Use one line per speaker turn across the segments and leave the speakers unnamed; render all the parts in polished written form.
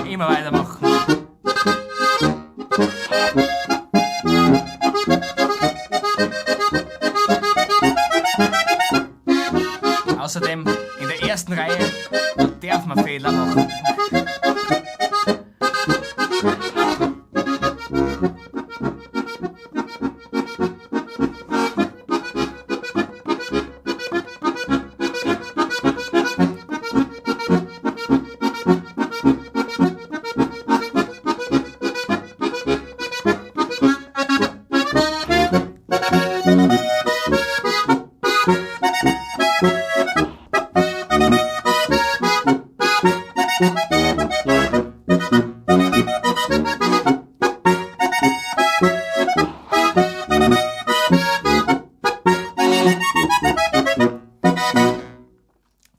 Immer weitermachen. Außerdem in der ersten Reihe darf man Fehler machen.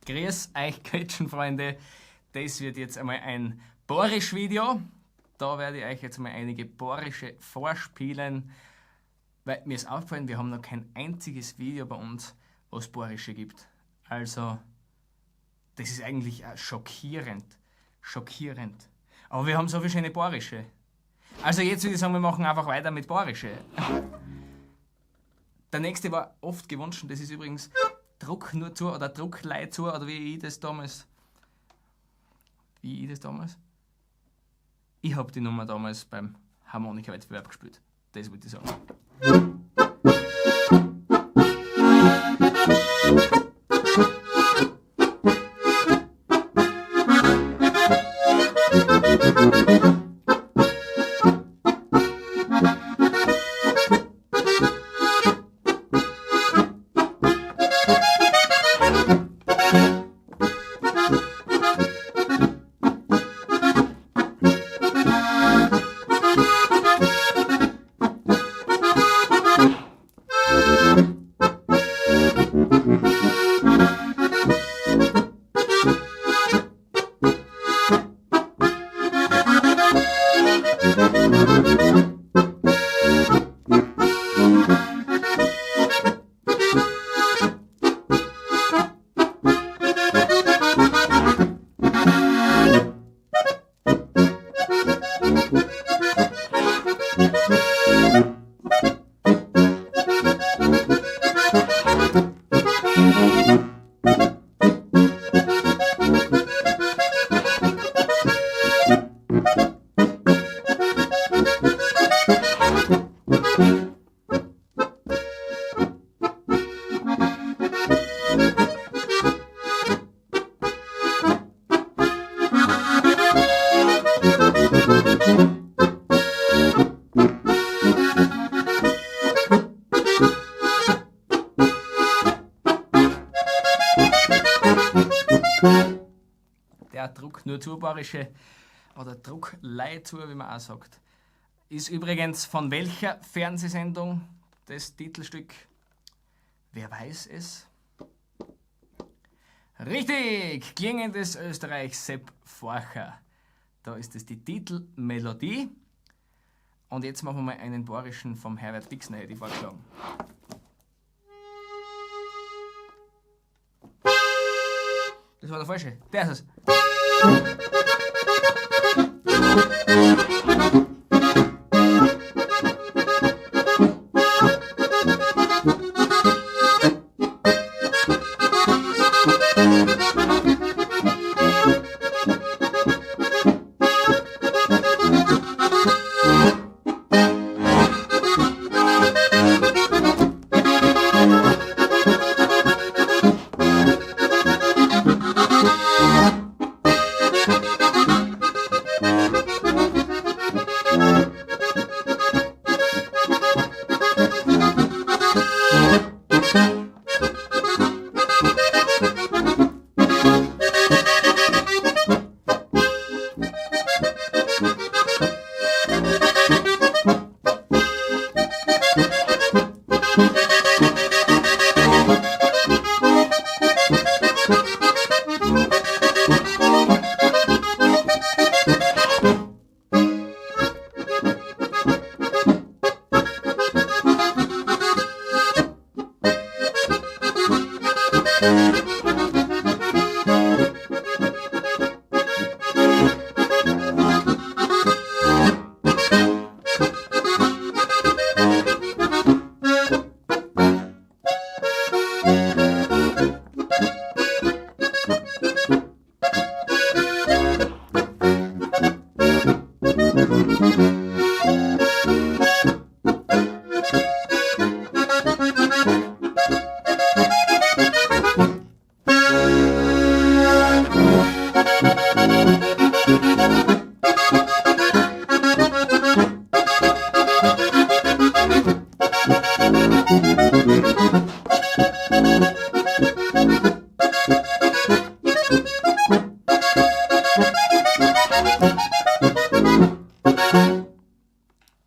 Grüß euch Quetschenfreunde, das wird jetzt einmal ein Borisch-Video. Da werde ich euch jetzt mal einige Borische vorspielen, weil mir ist aufgefallen, wir haben noch kein einziges Video bei uns, was Borische gibt. Also, das ist eigentlich schockierend. Schockierend. Aber wir haben so viele schöne Borische. Also jetzt würde ich sagen, wir machen einfach weiter mit Borische. Der nächste war oft gewünscht, das ist übrigens Druck nur zu oder Druck leid zu oder wie ich das damals. Ich habe die Nummer damals beim Harmonika-Wettbewerb gespielt. Das wollte ich sagen. Der Druck nur zu Borische oder Druck leid zu, wie man auch sagt, ist übrigens von welcher Fernsehsendung das Titelstück? Wer weiß es? Richtig! Klingendes Österreich, Sepp Forcher. Da ist es die Titelmelodie. Und jetzt machen wir mal einen Borischen vom Herbert Dixner, hätte ich vorgeschlagen. Das war der falsche. Der ist es.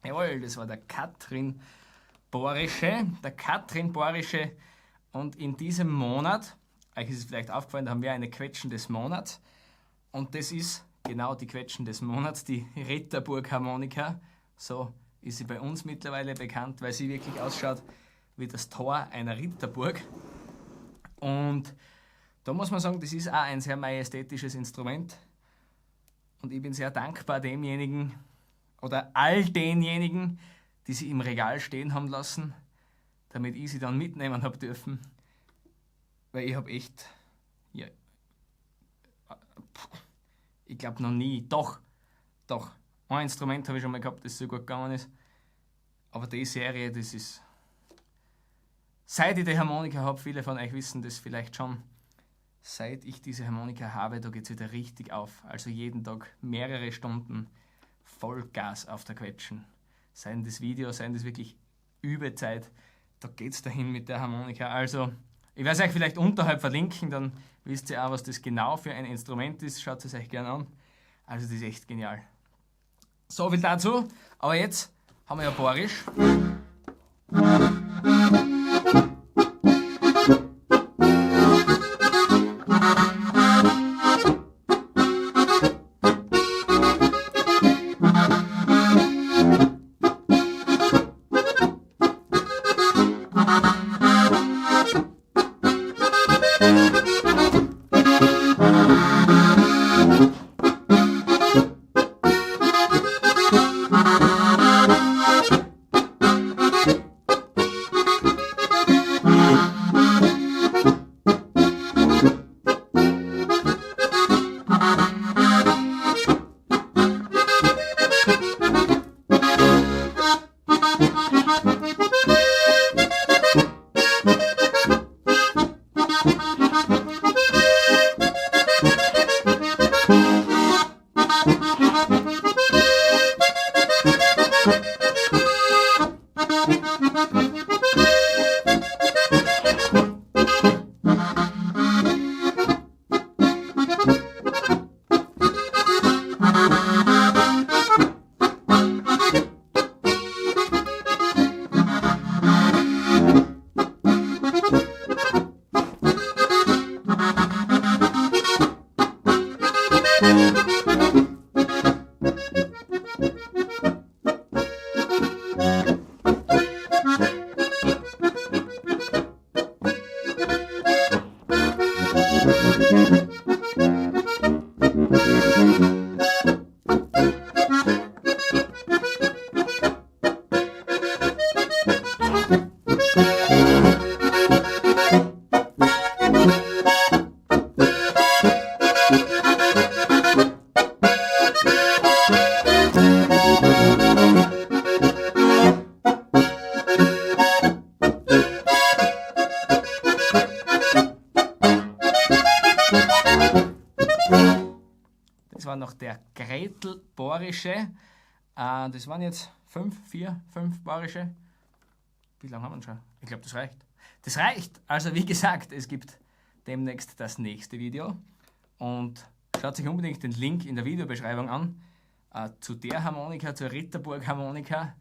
Jawohl, das war der Katrin Borische. Und in diesem Monat, euch ist es vielleicht aufgefallen, da haben wir eine Quetschen des Monats. Und das ist genau die Quetschen des Monats, die Ritterburg-Harmonika. So ist sie bei uns mittlerweile bekannt, weil sie wirklich ausschaut wie das Tor einer Ritterburg. Und da muss man sagen, das ist auch ein sehr majestätisches Instrument. Und ich bin sehr dankbar demjenigen oder all denjenigen, die sie im Regal stehen haben lassen, damit ich sie dann mitnehmen habe dürfen. Weil ich habe echt, ja, ich glaube noch nie, doch, ein Instrument habe ich schon mal gehabt, das so gut gegangen ist. Aber die Serie, das ist, seit ich die Harmonika habe, viele von euch wissen das vielleicht schon, seit ich diese Harmonika habe, da geht es wieder richtig auf. Also jeden Tag mehrere Stunden Vollgas auf der Quetschen. Seien das Videos, seien das wirklich Übezeit, da geht es dahin mit der Harmonika. Also, ich werde es euch vielleicht unterhalb verlinken, dann wisst ihr auch, was das genau für ein Instrument ist. Schaut es euch gerne an. Also, das ist echt genial. So viel dazu, aber jetzt haben wir ja Borisch. Das war noch der Gretel Borische. Das waren jetzt 5 Borische. Wie lange haben wir schon? Ich glaube, das reicht. Das reicht! Also wie gesagt, es gibt demnächst das nächste Video. Und schaut sich unbedingt den Link in der Videobeschreibung an. Zu der Harmonika, zur Ritterburg Harmonika,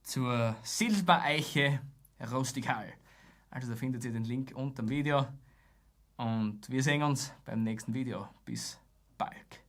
zur Silbereiche Rustikal. Also da findet ihr den Link unter dem Video. Und wir sehen uns beim nächsten Video. Bis bald.